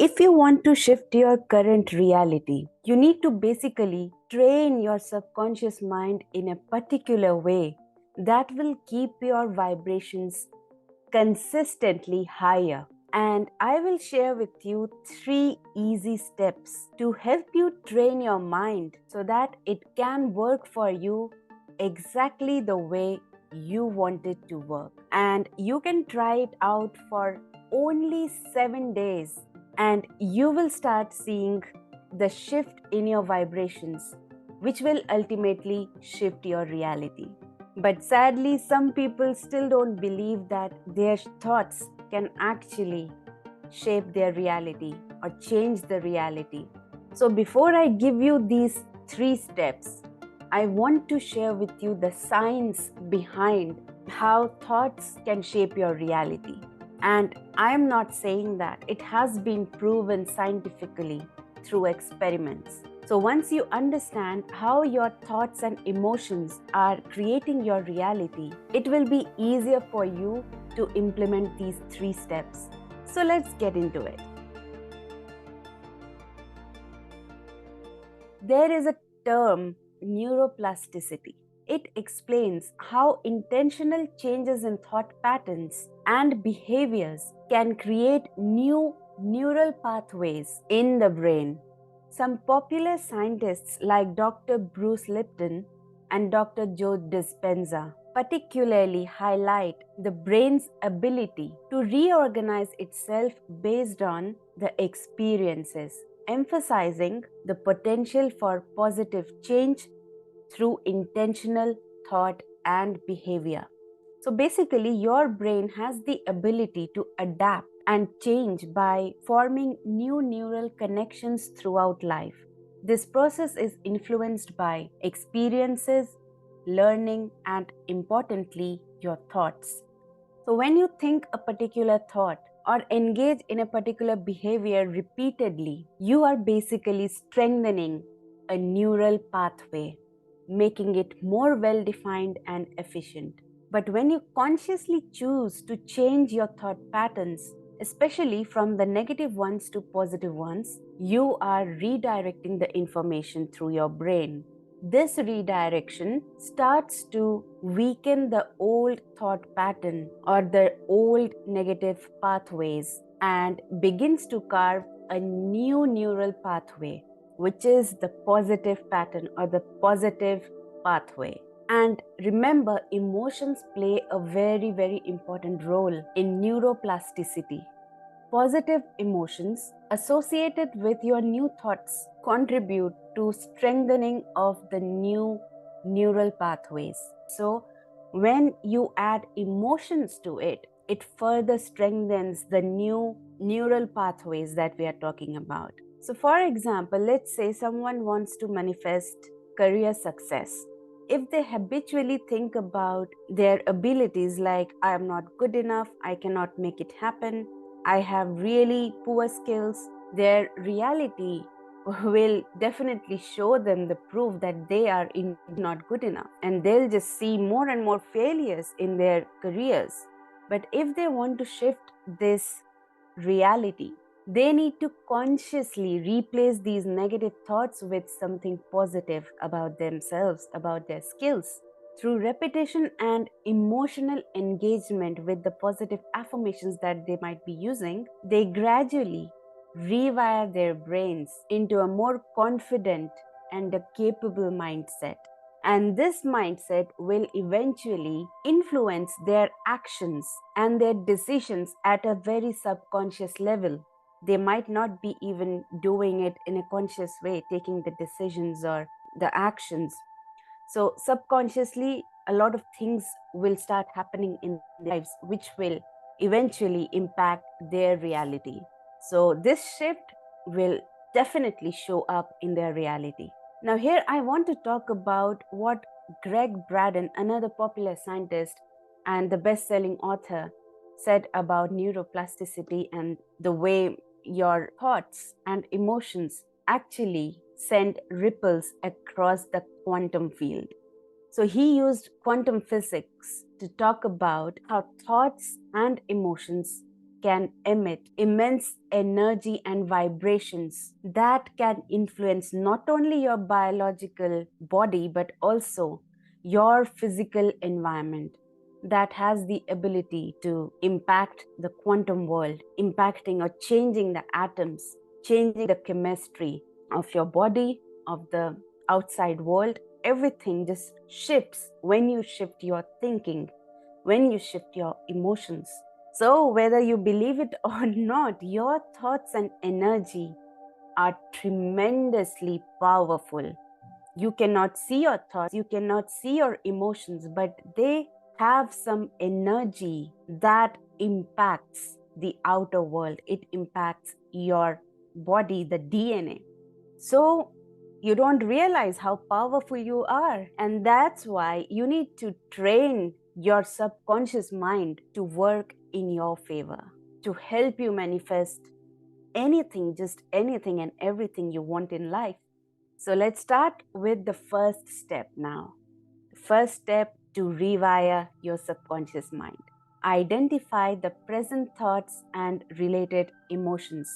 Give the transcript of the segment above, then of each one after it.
If you want to shift your current reality, you need to basically train your subconscious mind in a particular way that will keep your vibrations consistently higher. And I will share with you 3 easy steps to help you train your mind so that it can work for you exactly the way you want it to work. And you can try it out for only 7 days, and you will start seeing the shift in your vibrations, which will ultimately shift your reality. But sadly, some people still don't believe that their thoughts can actually shape their reality or change the reality. So, before I give you these 3 steps, I want to share with you the science behind how thoughts can shape your reality. And I am not saying that it has been proven scientifically through experiments. So once you understand how your thoughts and emotions are creating your reality, it will be easier for you to implement these 3 steps. So let's get into it. There is a term, neuroplasticity. It explains how intentional changes in thought patterns and behaviors can create new neural pathways in the brain. Some popular scientists like Dr. Bruce Lipton and Dr. Joe Dispenza particularly highlight the brain's ability to reorganize itself based on the experiences, emphasizing the potential for positive change through intentional thought and behavior. So basically, your brain has the ability to adapt and change by forming new neural connections throughout life. This process is influenced by experiences, learning, and importantly, your thoughts. So, when you think a particular thought or engage in a particular behavior repeatedly, you are basically strengthening a neural pathway, making it more well defined and efficient. But when you consciously choose to change your thought patterns, especially from the negative ones to positive ones, you are redirecting the information through your brain. This redirection starts to weaken the old thought pattern or the old negative pathways and begins to carve a new neural pathway, which is the positive pattern or the positive pathway. And remember, emotions play a very, very important role in neuroplasticity. Positive emotions associated with your new thoughts contribute to strengthening of the new neural pathways. So, when you add emotions to it, it further strengthens the new neural pathways that we are talking about. So, for example, let's say someone wants to manifest career success. If they habitually think about their abilities like, I am not good enough, I cannot make it happen, I have really poor skills, their reality will definitely show them the proof that they are not good enough, and they'll just see more and more failures in their careers. But if they want to shift this reality, they need to consciously replace these negative thoughts with something positive about themselves, about their skills. Through repetition and emotional engagement with the positive affirmations that they might be using, they gradually rewire their brains into a more confident and a capable mindset. And this mindset will eventually influence their actions and their decisions at a very subconscious level. They might not be even doing it in a conscious way, taking the decisions or the actions. So, subconsciously, a lot of things will start happening in their lives, which will eventually impact their reality. So, this shift will definitely show up in their reality. Now, here I want to talk about what Greg Braden, another popular scientist and the best selling author, said about neuroplasticity and the way your thoughts and emotions actually send ripples across the quantum field. So he used quantum physics to talk about how thoughts and emotions can emit immense energy and vibrations that can influence not only your biological body but also your physical environment, that has the ability to impact the quantum world, impacting or changing the atoms, changing the chemistry of your body, of the outside world. Everything just shifts when you shift your thinking, when you shift your emotions. So, whether you believe it or not, your thoughts and energy are tremendously powerful. You cannot see your thoughts, you cannot see your emotions, but they have some energy that impacts the outer world. It impacts your body, the DNA. So you don't realize how powerful you are. And that's why you need to train your subconscious mind to work in your favor, to help you manifest anything, just anything and everything you want in life. So let's start with the first step now. The first step to rewire your subconscious mind. Identify the present thoughts and related emotions.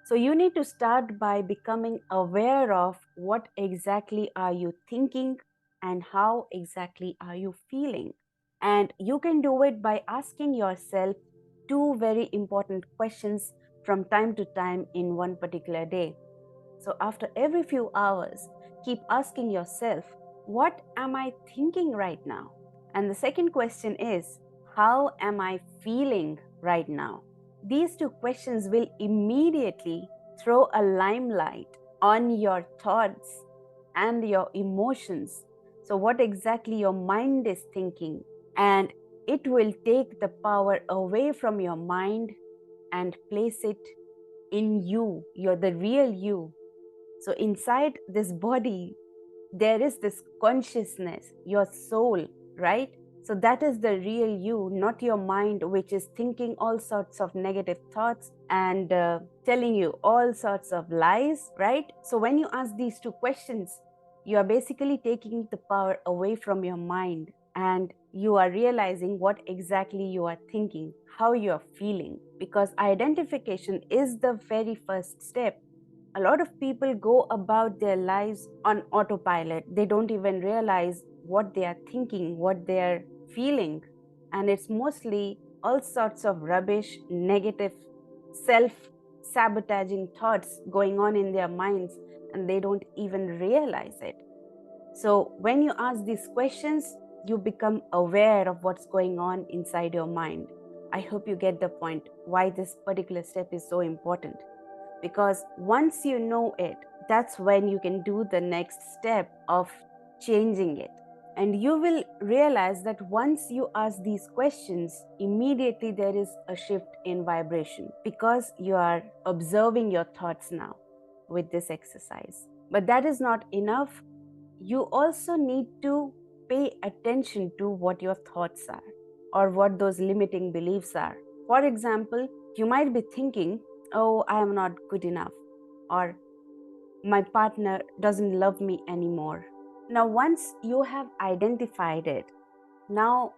So you need to start by becoming aware of what exactly are you thinking and how exactly are you feeling. And you can do it by asking yourself two very important questions from time to time in one particular day. So after every few hours, keep asking yourself, what am I thinking right now? And the second question is, how am I feeling right now? These two questions will immediately throw a limelight on your thoughts and your emotions. So, what exactly your mind is thinking, and it will take the power away from your mind and place it in you. You're the real you. So, inside this body, there is this consciousness, your soul, right? So that is the real you, not your mind, which is thinking all sorts of negative thoughts and telling you all sorts of lies, right? So when you ask these two questions, you are basically taking the power away from your mind, and you are realizing what exactly you are thinking, how you are feeling, because identification is the very first step. A lot of people go about their lives on autopilot. They don't even realize what they are thinking, what they are feeling. And it's mostly all sorts of rubbish, negative, self sabotaging thoughts going on in their minds, and they don't even realize it. So, when you ask these questions, you become aware of what's going on inside your mind. I hope you get the point why this particular step is so important, because once you know it, that's when you can do the next step of changing it. And you will realize that once you ask these questions, immediately there is a shift in vibration, because you are observing your thoughts now with this exercise. But that is not enough. You also need to pay attention to what your thoughts are or what those limiting beliefs are. For example, you might be thinking, oh, I am not good enough, or my partner doesn't love me anymore. Now, once you have identified it, now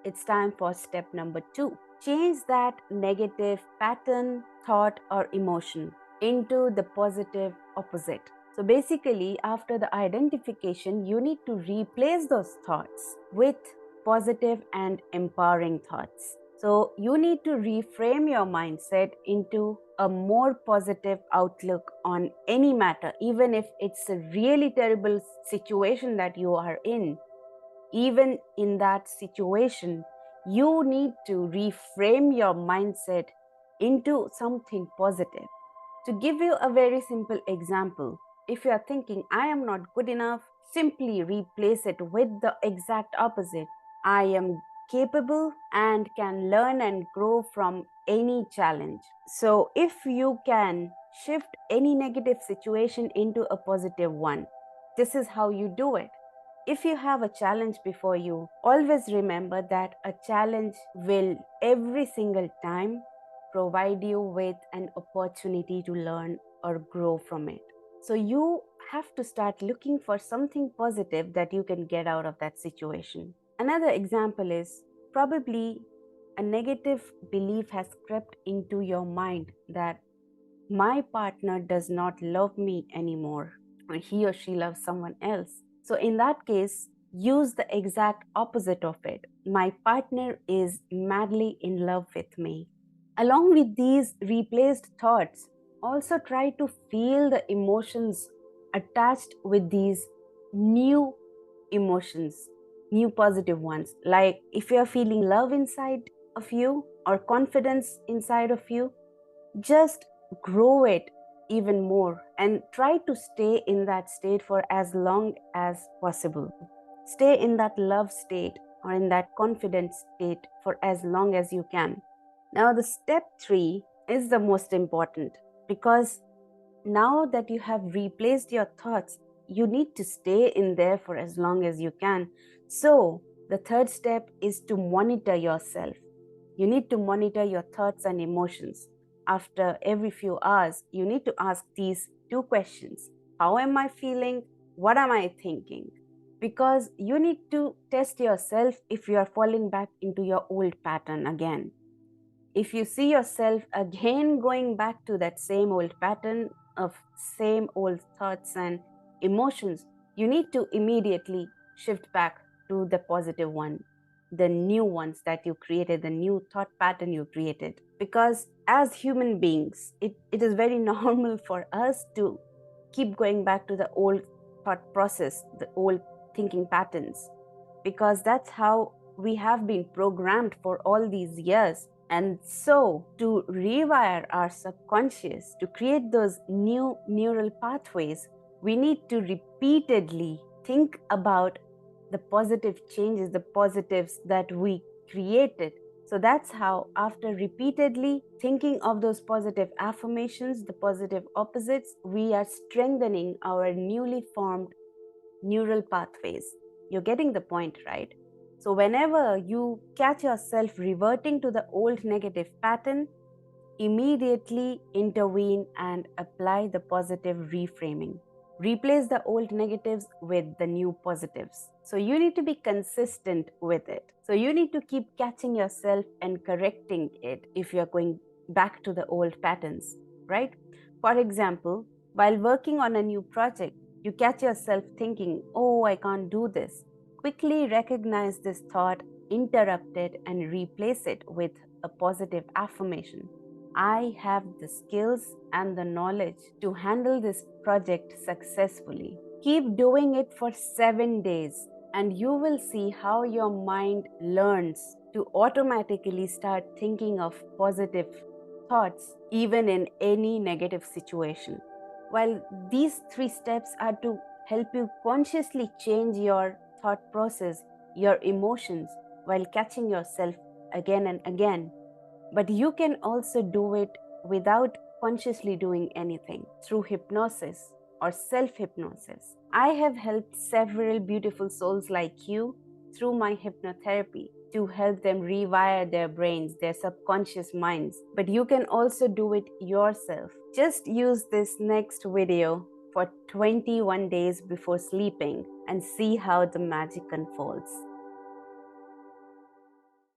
it's time for step number 2. Change that negative pattern, thought, or emotion into the positive opposite. So basically, after the identification, you need to replace those thoughts with positive and empowering thoughts. So you need to reframe your mindset into a more positive outlook on any matter, even if it's a really terrible situation that you are in. Even in that situation, you need to reframe your mindset into something positive. To give you a very simple example, if you are thinking, I am not good enough, simply replace it with the exact opposite. I am capable and can learn and grow from any challenge. So, if you can shift any negative situation into a positive one, this is how you do it. If you have a challenge before you, always remember that a challenge will every single time provide you with an opportunity to learn or grow from it. So you have to start looking for something positive that you can get out of that situation. Another example is, probably a negative belief has crept into your mind that my partner does not love me anymore, or he or she loves someone else. So, in that case, use the exact opposite of it. My partner is madly in love with me. Along with these replaced thoughts, also try to feel the emotions attached with these new emotions, new positive ones. Like if you're feeling love inside of you or confidence inside of you, just grow it even more and try to stay in that state for as long as possible. Stay in that love state or in that confident state for as long as you can. Now, the step 3 is the most important, because now that you have replaced your thoughts, you need to stay in there for as long as you can. So, the third step is to monitor yourself. You need to monitor your thoughts and emotions. After every few hours, you need to ask these two questions: how am I feeling? What am I thinking? Because you need to test yourself if you are falling back into your old pattern again. If you see yourself again going back to that same old pattern of same old thoughts and emotions, you need to immediately shift back to the positive one, the new ones that you created, the new thought pattern you created. Because as human beings, it is very normal for us to keep going back to the old thought process, the old thinking patterns, because that's how we have been programmed for all these years. And so, to rewire our subconscious, to create those new neural pathways, we need to repeatedly think about the positive changes, the positives that we created. So that's how, after repeatedly thinking of those positive affirmations, the positive opposites, we are strengthening our newly formed neural pathways. You're getting the point, right? So, whenever you catch yourself reverting to the old negative pattern, immediately intervene and apply the positive reframing. Replace the old negatives with the new positives. So, you need to be consistent with it. So, you need to keep catching yourself and correcting it if you're going back to the old patterns, right? For example, while working on a new project, you catch yourself thinking, oh, I can't do this. Quickly recognize this thought, interrupt it, and replace it with a positive affirmation. I have the skills and the knowledge to handle this project successfully. Keep doing it for 7 days, and you will see how your mind learns to automatically start thinking of positive thoughts even in any negative situation. While these 3 steps are to help you consciously change your thought process, your emotions, while catching yourself again and again. But you can also do it without consciously doing anything through hypnosis or self hypnosis. I have helped several beautiful souls like you through my hypnotherapy to help them rewire their brains, their subconscious minds. But you can also do it yourself. Just use this next video for 21 days before sleeping and see how the magic unfolds.